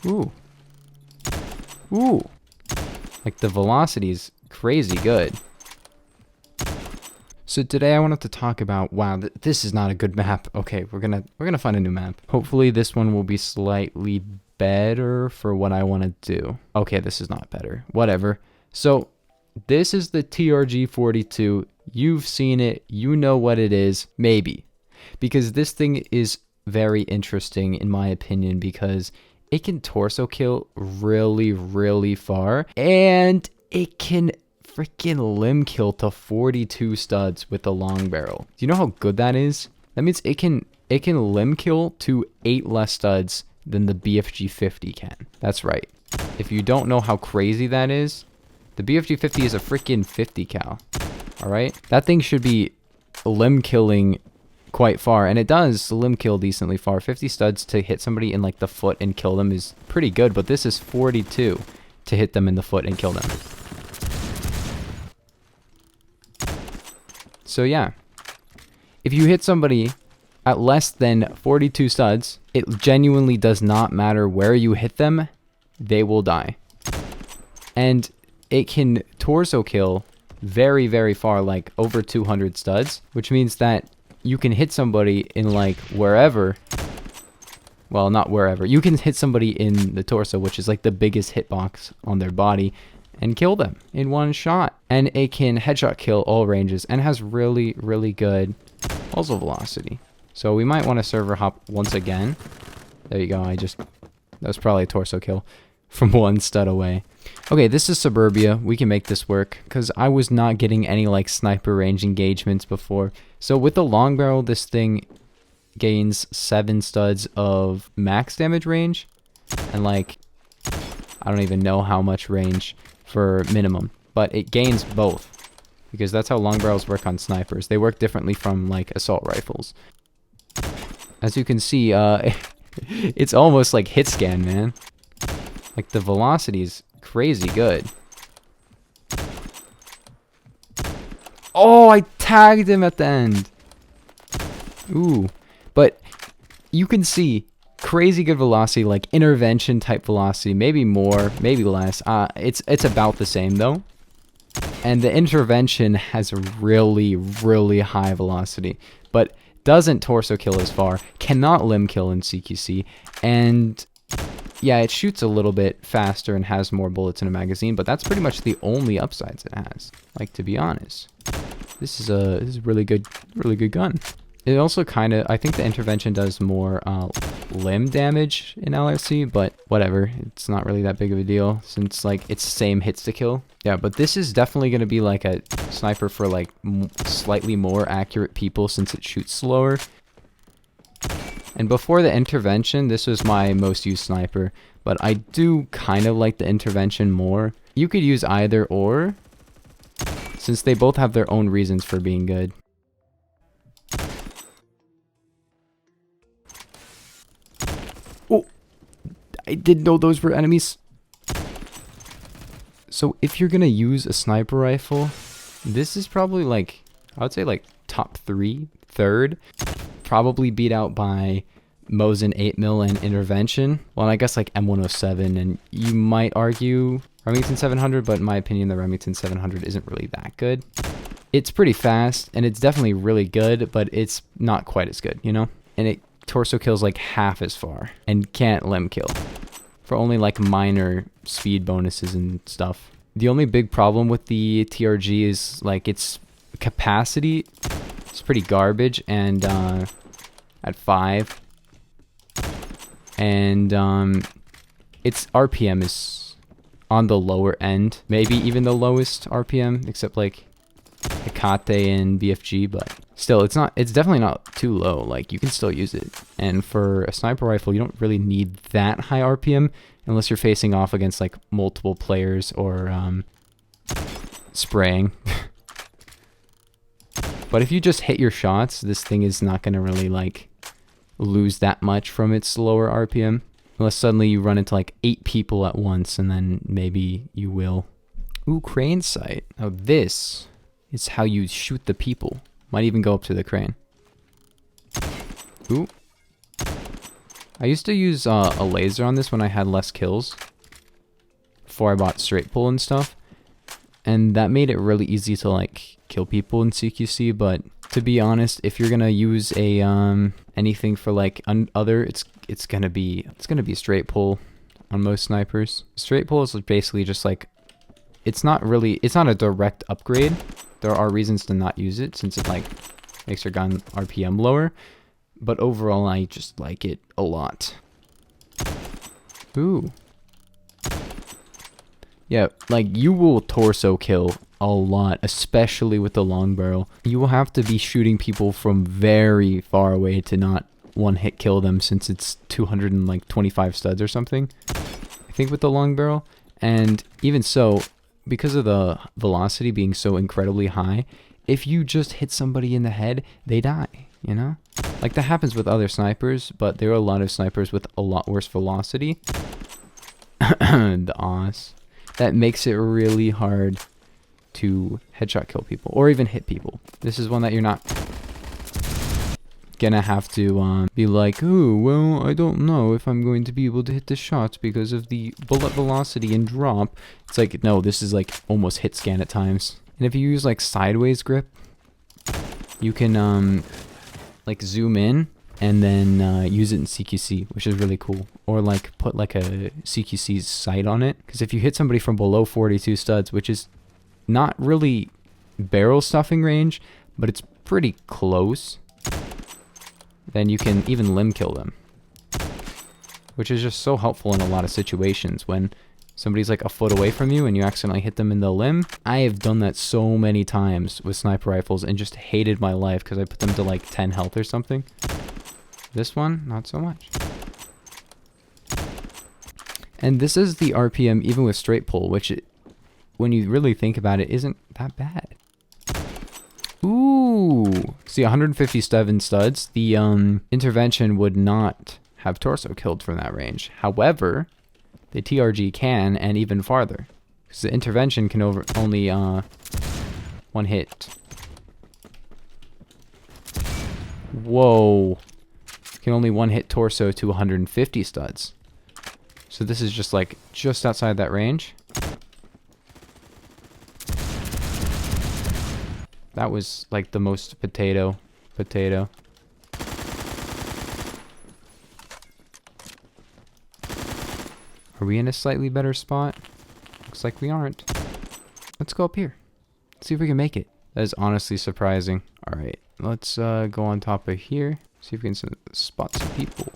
Ooh. Ooh. Like the velocity is crazy good. So today I wanted to talk about, wow, this is not a good map. Okay, we're gonna find a new map. Hopefully this one will be slightly better for what I want to do. Okay, this is not better. Whatever. So this is the TRG-42. You've seen it. You know what it is. Maybe. Because this thing is very interesting in my opinion because it can torso kill really, really far. And it can freaking limb kill to 42 studs with a long barrel. Do you know how good that is? That means it can limb kill to 8 less studs than the BFG 50 can. That's right. If you don't know how crazy that is, the BFG 50 is a freaking 50 cal. Alright? That thing should be limb killing quite far, and it does limb kill decently far. 50 studs to hit somebody in like the foot and kill them is pretty good, but this is 42 to hit them in the foot and kill them. So yeah, if you hit somebody at less than 42 studs, it genuinely does not matter where you hit them, they will die. And it can torso kill very, very far, like over 200 studs, which means that you can hit somebody in like wherever, well, not wherever, you can hit somebody in the torso, which is like the biggest hitbox on their body, and kill them in one shot. And it can headshot kill all ranges and has really, really good muzzle velocity. So we might want to server hop once again. There you go. That was probably a torso kill from one stud away. Okay, this is Suburbia. We can make this work because I was not getting any like sniper range engagements before. So with the long barrel, this thing gains 7 studs of max damage range and like, I don't even know how much range for minimum, but it gains both because that's how long barrels work on snipers. They work differently from like assault rifles. As you can see, it's almost like hit scan, man. Like the velocity is crazy good. Oh, I tagged him at the end. Ooh, but you can see crazy good velocity, like intervention type velocity, maybe more, maybe less. It's about the same though. And the intervention has a really, really high velocity, but doesn't torso kill as far, cannot limb kill in CQC, and yeah, it shoots a little bit faster and has more bullets in a magazine, but that's pretty much the only upsides it has. Like, to be honest, this is a really good gun. It also kind of, I think the intervention does more limb damage in LRC, but whatever. It's not really that big of a deal since like it's same hits to kill. Yeah, but this is definitely going to be like a sniper for like slightly more accurate people since it shoots slower. And before the intervention, this was my most used sniper, but I do kind of like the intervention more. You could use either or, since they both have their own reasons for being good. Oh, I didn't know those were enemies. So if you're gonna use a sniper rifle, this is probably like, I would say like top 3, third. Probably beat out by Mosin 8mm and intervention. Well, I guess like M107, and you might argue Remington 700, but in my opinion, the Remington 700 isn't really that good. It's pretty fast, and it's definitely really good, but it's not quite as good, you know? And it torso kills like half as far, and can't limb kill, for only like minor speed bonuses and stuff. The only big problem with the TRG is like its capacity. It's pretty garbage, and at 5, and its RPM is on the lower end, maybe even the lowest RPM, except like Hecate and BFG, but still, it's definitely not too low. Like, you can still use it, and for a sniper rifle, you don't really need that high RPM unless you're facing off against like multiple players or spraying. But if you just hit your shots, this thing is not going to really like lose that much from its lower RPM. Unless suddenly you run into like 8 people at once, and then maybe you will. Ooh, crane sight. Now this is how you shoot the people. Might even go up to the crane. Ooh. I used to use a laser on this when I had less kills. Before I bought straight pull and stuff. And that made it really easy to like kill people in CQC, but to be honest, if you're gonna use a anything for like it's gonna be straight pull on most snipers. Straight pull is basically just like it's not a direct upgrade. There are reasons to not use it since it like makes your gun RPM lower, but overall I just like it a lot. Ooh. Yeah, like you will torso kill a lot, especially with the long barrel. You will have to be shooting people from very far away to not one hit kill them since it's 225 studs or something, I think, with the long barrel. And even so, because of the velocity being so incredibly high, if you just hit somebody in the head, they die, you know? Like that happens with other snipers, but there are a lot of snipers with a lot worse velocity. The os. That makes it really hard to headshot kill people or even hit people. This is one that you're not gonna have to be like, oh, well, I don't know if I'm going to be able to hit the shots because of the bullet velocity and drop. It's like, no, this is like almost hit scan at times. And if you use like sideways grip, you can like zoom in and then use it in CQC, which is really cool. Or like put like a CQC sight on it. Because if you hit somebody from below 42 studs, which is not really barrel stuffing range, but it's pretty close, then you can even limb kill them. Which is just so helpful in a lot of situations when somebody's like a foot away from you and you accidentally hit them in the limb. I have done that so many times with sniper rifles and just hated my life because I put them to like 10 health or something. This one, not so much. And this is the RPM even with straight pull, which when you really think about it, isn't that bad. Ooh, see, 157 studs. The intervention would not have torso killed from that range. However, the TRG can, and even farther, because the intervention can only one hit. Whoa. Can only one hit torso to 150 studs. So this is just like just outside that range. That was like the most potato. Are we in a slightly better spot? Looks like we aren't. Let's go up here. See if we can make it. That is honestly surprising. All right, let's go on top of here. See if we can spot some people.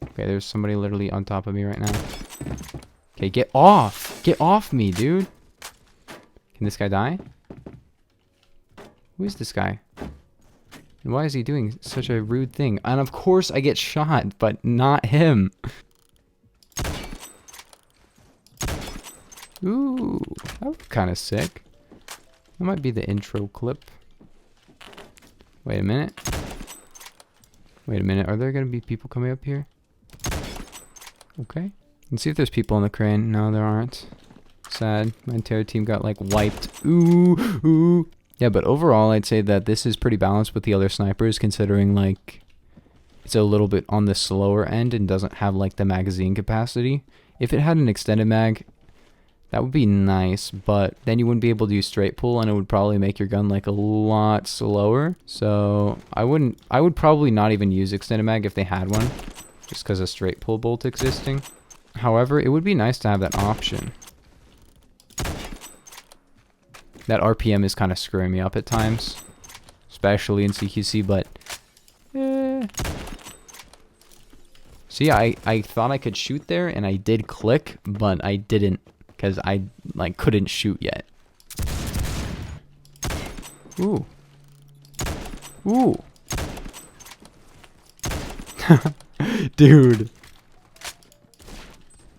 Okay, there's somebody literally on top of me right now. Okay, get off! Get off me, dude! Can this guy die? Who is this guy? And why is he doing such a rude thing? And of course I get shot, but not him. Ooh, that was kind of sick. That might be the intro clip. Wait a minute. Wait a minute. Are there going to be people coming up here? Okay. Let's see if there's people on the crane. No, there aren't. Sad. My entire team got like wiped. Ooh, ooh. Yeah, but overall, I'd say that this is pretty balanced with the other snipers, considering like it's a little bit on the slower end and doesn't have like the magazine capacity. If it had an extended mag, that would be nice, but then you wouldn't be able to use straight pull and it would probably make your gun like a lot slower. So I would probably not even use extended mag if they had one, just because of straight pull bolt existing. However, it would be nice to have that option. That RPM is kind of screwing me up at times, especially in CQC, but see, I thought I could shoot there and I did click, but I didn't. Because I like couldn't shoot yet. Ooh. Ooh. Dude.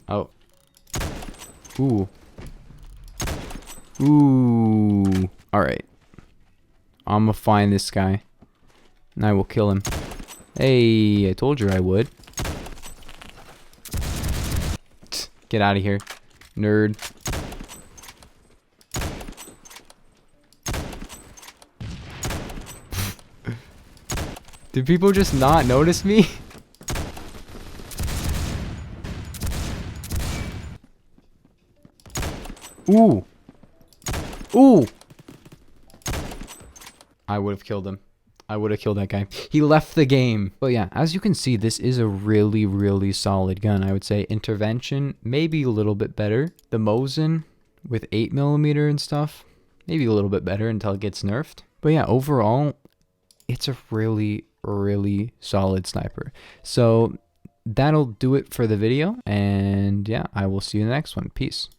Oh. Ooh. Ooh. Alright. I'm gonna find this guy. And I will kill him. Hey, I told you I would. Get out of here. Nerd. Did people just not notice me? Ooh. Ooh. I would have killed him. I would have killed that guy. He left the game. But yeah, as you can see, this is a really, really solid gun. I would say intervention, maybe a little bit better. The Mosin with 8mm and stuff, maybe a little bit better until it gets nerfed. But yeah, overall, it's a really, really solid sniper. So that'll do it for the video. And yeah, I will see you in the next one. Peace.